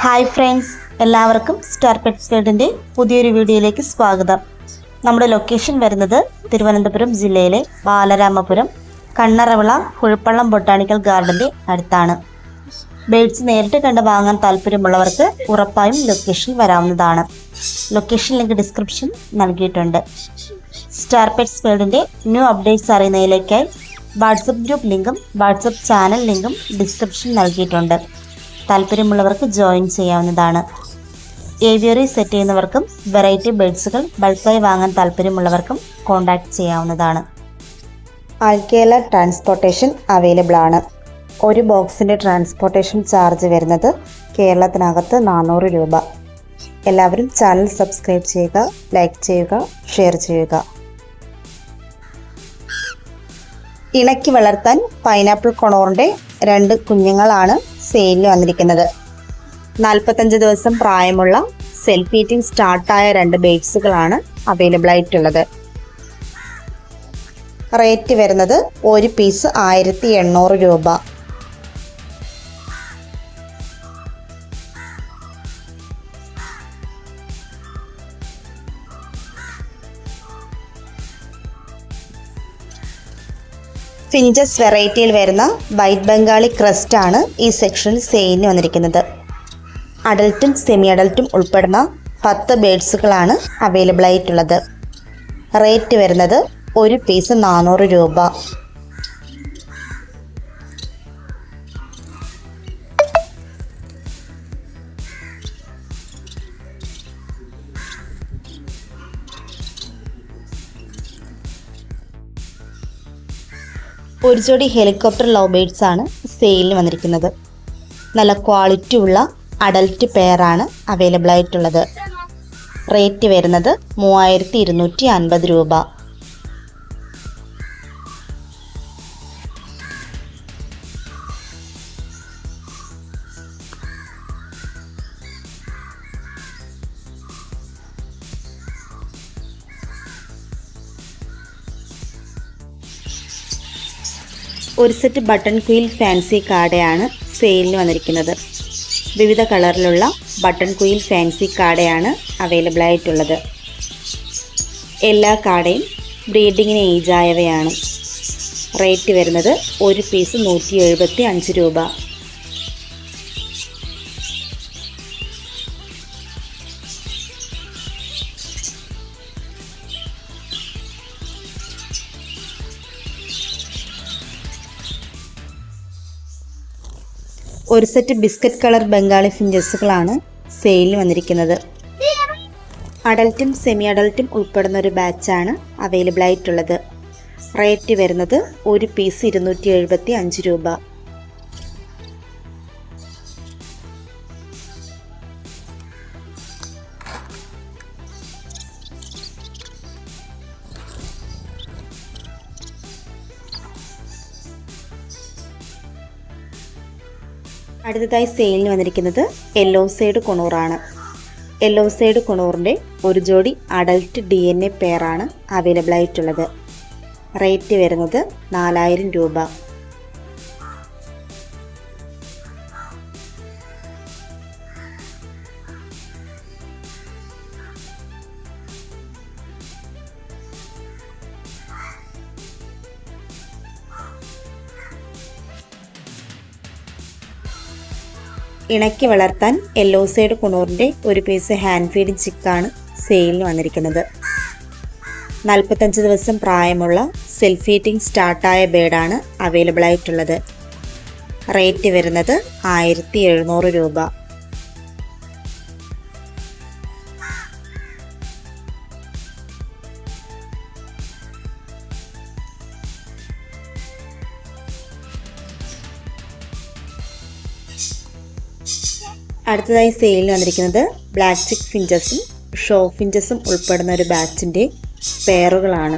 Hi friends, എല്ലാവർക്കും star pets വേൾഡിൻ്റെ പുതിയൊരു വീഡിയോയിലേക്ക് സ്വാഗതം. നമ്മുടെ ലൊക്കേഷൻ വരുന്നത് തിരുവനന്തപുരം ജില്ലയിലെ ബാലരാമപുരം കണ്ണറവിള കുഴപ്പള്ളം ബൊട്ടാണിക്കൽ ഗാർഡൻ്റെ അടുത്താണ്. ബേഡ്സ് നേരിട്ട് കണ്ട് വാങ്ങാൻ താല്പര്യമുള്ളവർക്ക് ഉറപ്പായും ലൊക്കേഷൻ വരാവുന്നതാണ്. ലൊക്കേഷൻ ലിങ്ക് ഡിസ്ക്രിപ്ഷൻ നൽകിയിട്ടുണ്ട്. സ്റ്റാർ പെറ്റ്സ് വേൾഡിൻ്റെ ന്യൂ അപ്ഡേറ്റ്സ് അറിയുന്നതിലേക്കായി വാട്സപ്പ് ഗ്രൂപ്പ് ലിങ്കും വാട്സപ്പ് ചാനൽ ലിങ്കും ഡിസ്ക്രിപ്ഷൻ നൽകിയിട്ടുണ്ട്. താല്പര്യമുള്ളവർക്ക് ജോയിൻ ചെയ്യാവുന്നതാണ്. ഏവിയറി സെറ്റ് ചെയ്യുന്നവർക്കും വെറൈറ്റി ബേഡ്സുകൾ ബൾക്കായി വാങ്ങാൻ താല്പര്യമുള്ളവർക്കും കോൺടാക്റ്റ് ചെയ്യാവുന്നതാണ്. ആൾ കേരള ട്രാൻസ്പോർട്ടേഷൻ അവൈലബിൾ ആണ്. ഒരു ബോക്സിൻ്റെ ട്രാൻസ്പോർട്ടേഷൻ ചാർജ് വരുന്നത് കേരളത്തിനകത്ത് 400 രൂപ. എല്ലാവരും ചാനൽ സബ്സ്ക്രൈബ് ചെയ്യുക, ലൈക്ക് ചെയ്യുക, ഷെയർ ചെയ്യുക. ഇണക്കി വളർത്താൻ പൈനാപ്പിൾ കൊണോറിൻ്റെ 2 കുഞ്ഞുങ്ങളാണ് സെയിലിന് വന്നിരിക്കുന്നത്. 45 ദിവസം പ്രായമുള്ള സെൽഫ് ഈറ്റിംഗ് സ്റ്റാർട്ടായ 2 ബേഡ്സുകളാണ് അവൈലബിൾ ആയിട്ടുള്ളത്. റേറ്റ് വരുന്നത് ഒരു പീസ് 1800 രൂപ. ഫിഞ്ചസ് വെറൈറ്റിയിൽ വരുന്ന വൈറ്റ് ബംഗാളി ക്രസ്റ്റ് ആണ് ഈ സെക്ഷനിൽ സെയിലിന് വന്നിരിക്കുന്നത്. അഡൽട്ടും സെമി അഡൽട്ടും ഉൾപ്പെടുന്ന 10 ബേഡ്സുകളാണ് അവൈലബിൾ ആയിട്ടുള്ളത്. റേറ്റ് വരുന്നത് ഒരു പീസ് 400 രൂപ. ഒരു ജോഡി ഹെലികോപ്റ്റർ ലവ് ബേഡ്സ് ആണ് സെയിലിന് വന്നിരിക്കുന്നത്. നല്ല ക്വാളിറ്റി ഉള്ള അഡൽറ്റ് പെയറാണ് അവൈലബിൾ ആയിട്ടുള്ളത്. റേറ്റ് വരുന്നത് 3250 രൂപ. ഒരു സെറ്റ് ബട്ടൺ കുയിൽ ഫാൻസി കാടയാണ് സെയിലിന് വന്നിരിക്കുന്നത്. വിവിധ കളറിലുള്ള ബട്ടൺ കുയിൽ ഫാൻസി കാടയാണ് അവൈലബിൾ ആയിട്ടുള്ളത്. എല്ലാ കാടയും ബ്രീഡിങ്ങിന് ഏജായവയാണ്. റേറ്റ് വരുന്നത് ഒരു പീസ് 175 രൂപ. ഒരു സെറ്റ് ബിസ്ക്കറ്റ് കളർ ബംഗാളി ഫിഞ്ചസുകളാണ് സെയിലിന് വന്നിരിക്കുന്നത്. അഡൽട്ടും സെമി അഡൽട്ടും ഉൾപ്പെടുന്ന ഒരു ബാച്ചാണ് അവൈലബിൾ ആയിട്ടുള്ളത്. റേറ്റ് വരുന്നത് ഒരു പീസ് 275 രൂപ. അടുത്തതായി സെയിലിന് വന്നിരിക്കുന്നത് യെല്ലോ സൈഡ് കൊണൂറാണ്. യെല്ലോ സൈഡ് കൊണൂറിൻ്റെ ഒരു ജോഡി അഡൽട്ട് DNA പെയറാണ് അവൈലബിൾ ആയിട്ടുള്ളത്. റേറ്റ് വരുന്നത് 4000 രൂപ. ഇണക്കി വളർത്താൻ യെല്ലോ സൈഡ് കുണൂറിൻ്റെ ഒരു പീസ് ഹാൻഡ് ഫീഡിങ് ചിക്കാണ് സെയിലിന് വന്നിരിക്കുന്നത്. 45 ദിവസം പ്രായമുള്ള സെൽഫ് ഈറ്റിംഗ് സ്റ്റാർട്ടായ ബേഡാണ് അവൈലബിൾ ആയിട്ടുള്ളത്. റേറ്റ് വരുന്നത് 1700 രൂപ. അടുത്തതായി സെയിലിന് വന്നിരിക്കുന്നത് ബ്ലാക്ക് ചിക്ക് ഫിഞ്ചസും ഷോ ഫിഞ്ചസും ഉൾപ്പെടുന്ന ഒരു ബാച്ചിൻ്റെ പെയറുകളാണ്.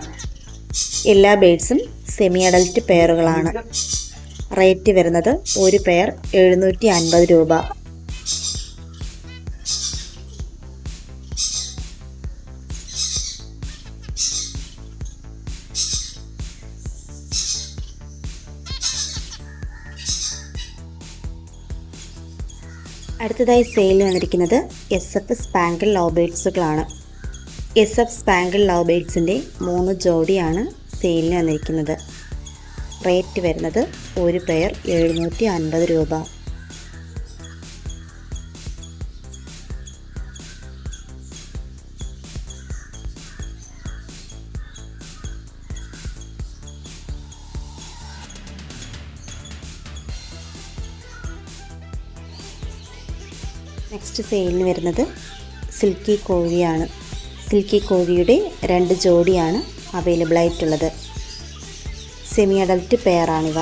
എല്ലാ ബേഡ്സും സെമി അഡൽറ്റ് പെയറുകളാണ്. റേറ്റ് വരുന്നത് ഒരു പെയർ 750 രൂപ. അടുത്തതായി സെയിലിന് വന്നിരിക്കുന്നത് SF സ്പാങ്കിൾ ലവ് ബേഡ്സുകളാണ്. SF സ്പാങ്കിൾ ലവ് ബേഡ്സിൻ്റെ 3 ജോഡിയാണ് സെയിലിന് വന്നിരിക്കുന്നത്. റേറ്റ് വരുന്നത് ഒരു പെയർ 750 രൂപ. നെക്സ്റ്റ് സെയിലിന് വരുന്നത് സിൽക്കി കോഴിയാണ്. സിൽക്കി കോഴിയുടെ 2 ജോഡിയാണ് അവൈലബിൾ ആയിട്ടുള്ളത്. സെമി അഡൽറ്റ് പെയറാണിവ.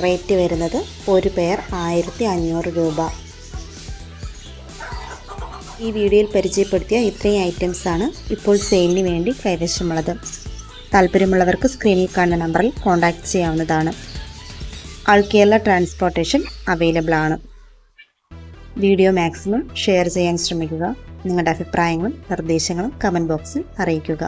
റേറ്റ് വരുന്നത് ഒരു പെയർ 1500 രൂപ. ഈ വീഡിയോയിൽ പരിചയപ്പെടുത്തിയ ഇത്രയും ഐറ്റംസാണ് ഇപ്പോൾ സെയിലിന് വേണ്ടി കൈവശമുള്ളത്. താല്പര്യമുള്ളവർക്ക് സ്ക്രീനിൽ കാണുന്ന നമ്പറിൽ കോൺടാക്റ്റ് ചെയ്യാവുന്നതാണ്. ആൾ കേരള ട്രാൻസ്പോർട്ടേഷൻ അവൈലബിൾ ആണ്. വീഡിയോ മാക്സിമം ഷെയർ ചെയ്യാൻ ശ്രമിക്കുക. നിങ്ങളുടെ അഭിപ്രായങ്ങളും നിർദ്ദേശങ്ങളും കമൻറ്റ് ബോക്സിൽ അറിയിക്കുക.